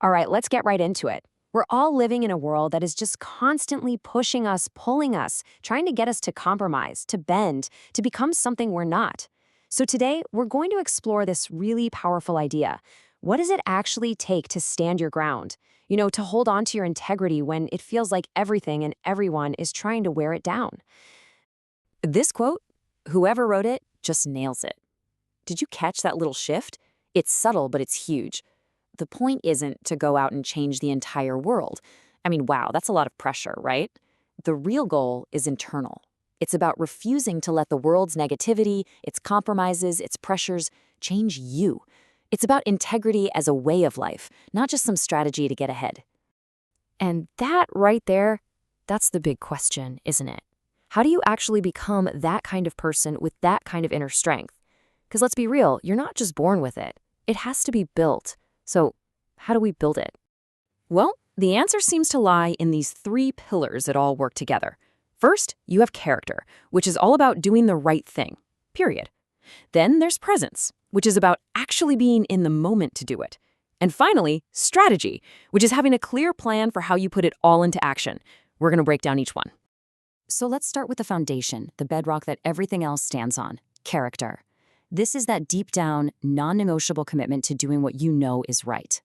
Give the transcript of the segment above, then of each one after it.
All right, let's get right into it. We're all living in a world that is just constantly pushing us, pulling us, trying to get us to compromise, to bend, to become something we're not. So today, we're going to explore this really powerful idea. What does it actually take to stand your ground? To hold on to your integrity when it feels like everything and everyone is trying to wear it down. This quote, whoever wrote it just nails it. Did you catch that little shift? It's subtle, but it's huge. The point isn't to go out and change the entire world. I mean, wow, that's a lot of pressure, right? The real goal is internal. It's about refusing to let the world's negativity, its compromises, its pressures change you. It's about integrity as a way of life, not just some strategy to get ahead. And that right there, that's the big question, isn't it? How do you actually become that kind of person with that kind of inner strength? Because let's be real, you're not just born with it. It has to be built. So how do we build it? Well, the answer seems to lie in these three pillars that all work together. First, you have character, which is all about doing the right thing, period. Then there's presence, which is about actually being in the moment to do it. And finally, strategy, which is having a clear plan for how you put it all into action. We're going to break down each one. So let's start with the foundation, the bedrock that everything else stands on, character. This is that deep down, non-negotiable commitment to doing what you know is right.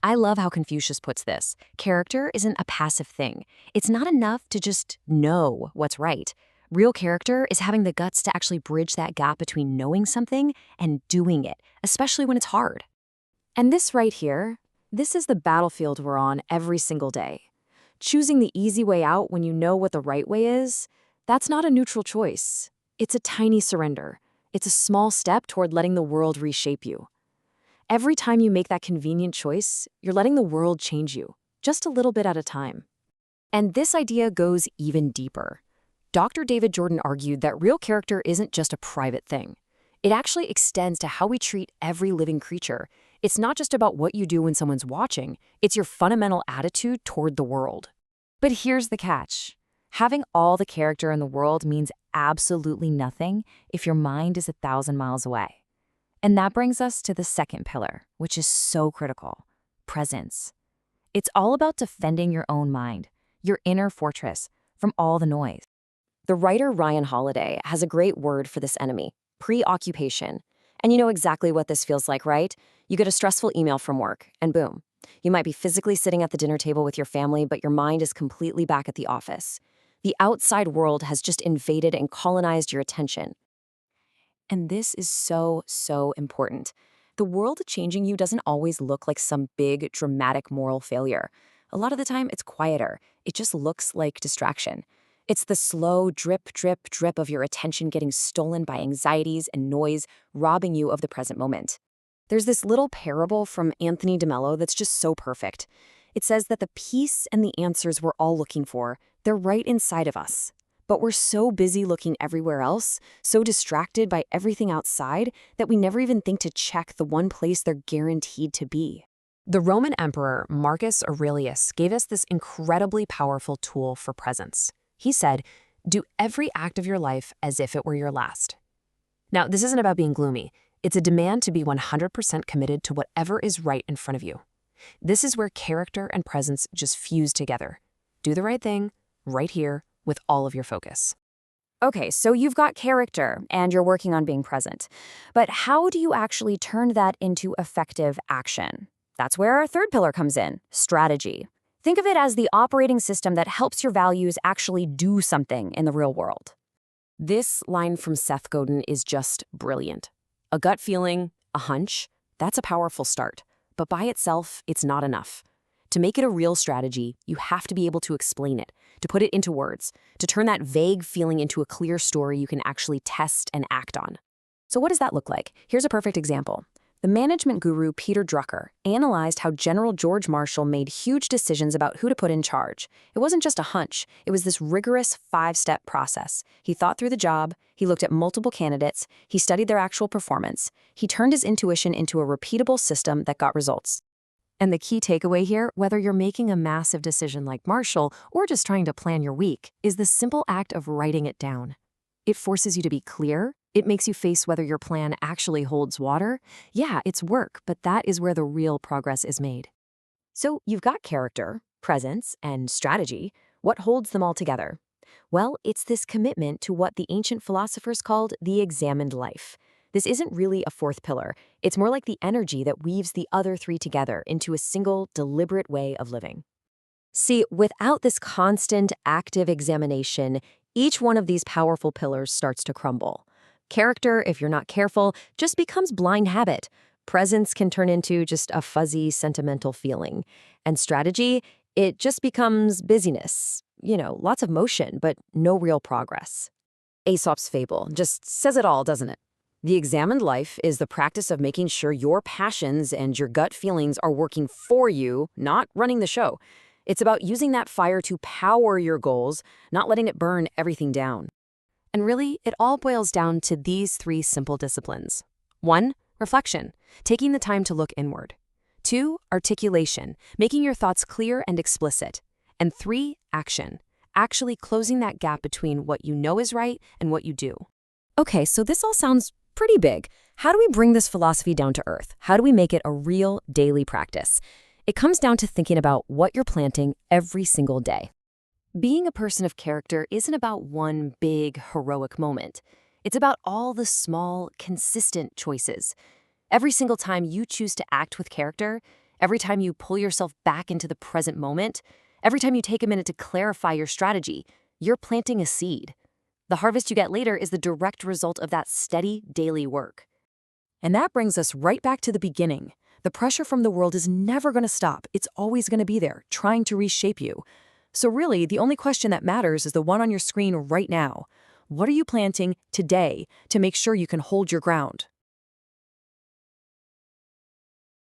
I love how Confucius puts this. Character isn't a passive thing. It's not enough to just know what's right. Real character is having the guts to actually bridge that gap between knowing something and doing it, especially when it's hard. And this right here, this is the battlefield we're on every single day. Choosing the easy way out when you know what the right way is, that's not a neutral choice. It's a tiny surrender. It's a small step toward letting the world reshape you. Every time you make that convenient choice, you're letting the world change you, just a little bit at a time. And this idea goes even deeper. Dr. David Jordan argued that real character isn't just a private thing. It actually extends to how we treat every living creature. It's not just about what you do when someone's watching, it's your fundamental attitude toward the world. But here's the catch. Having all the character in the world means absolutely nothing if your mind is 1,000 miles away. And that brings us to the second pillar, which is so critical, presence. It's all about defending your own mind, your inner fortress, from all the noise. The writer Ryan Holiday has a great word for this enemy, preoccupation. And you know exactly what this feels like, right? You get a stressful email from work, and boom. You might be physically sitting at the dinner table with your family, but your mind is completely back at the office. The outside world has just invaded and colonized your attention. And this is so, so important. The world changing you doesn't always look like some big, dramatic moral failure. A lot of the time, it's quieter. It just looks like distraction. It's the slow drip, drip, drip of your attention getting stolen by anxieties and noise, robbing you of the present moment. There's this little parable from Anthony DeMello that's just so perfect. It says that the peace and the answers we're all looking for, they're right inside of us. But we're so busy looking everywhere else, so distracted by everything outside, that we never even think to check the one place they're guaranteed to be. The Roman Emperor Marcus Aurelius gave us this incredibly powerful tool for presence. He said, "Do every act of your life as if it were your last." Now, this isn't about being gloomy. It's a demand to be 100% committed to whatever is right in front of you. This is where character and presence just fuse together. Do the right thing, right here, with all of your focus. Okay, so you've got character and you're working on being present. But how do you actually turn that into effective action? That's where our third pillar comes in, strategy. Think of it as the operating system that helps your values actually do something in the real world. This line from Seth Godin is just brilliant. A gut feeling, a hunch, that's a powerful start. But by itself, it's not enough. To make it a real strategy, you have to be able to explain it, to put it into words, to turn that vague feeling into a clear story you can actually test and act on. So what does that look like? Here's a perfect example. The management guru Peter Drucker analyzed how General George Marshall made huge decisions about who to put in charge. It wasn't just a hunch. It was this rigorous 5-step process. He thought through the job, he looked at multiple candidates, he studied their actual performance, he turned his intuition into a repeatable system that got results. And the key takeaway here, whether you're making a massive decision like Marshall or just trying to plan your week, is the simple act of writing it down. It forces you to be clear. It makes you face whether your plan actually holds water. Yeah, it's work, but that is where the real progress is made. So you've got character, presence, and strategy. What holds them all together? Well, it's this commitment to what the ancient philosophers called the examined life. This isn't really a fourth pillar. It's more like the energy that weaves the other three together into a single, deliberate way of living. See, without this constant, active examination, each one of these powerful pillars starts to crumble. Character, if you're not careful, just becomes blind habit. Presence can turn into just a fuzzy, sentimental feeling. And strategy, it just becomes busyness. Lots of motion, but no real progress. Aesop's fable just says it all, doesn't it? The examined life is the practice of making sure your passions and your gut feelings are working for you, not running the show. It's about using that fire to power your goals, not letting it burn everything down. And really, it all boils down to these three simple disciplines. 1, reflection, taking the time to look inward. 2, articulation, making your thoughts clear and explicit. And 3, action, actually closing that gap between what you know is right and what you do. Okay, so this all sounds pretty big. How do we bring this philosophy down to earth? How do we make it a real daily practice? It comes down to thinking about what you're planting every single day. Being a person of character isn't about one big, heroic moment. It's about all the small, consistent choices. Every single time you choose to act with character, every time you pull yourself back into the present moment, every time you take a minute to clarify your strategy, you're planting a seed. The harvest you get later is the direct result of that steady, daily work. And that brings us right back to the beginning. The pressure from the world is never going to stop. It's always going to be there, trying to reshape you. So really, the only question that matters is the one on your screen right now. What are you planting today to make sure you can hold your ground?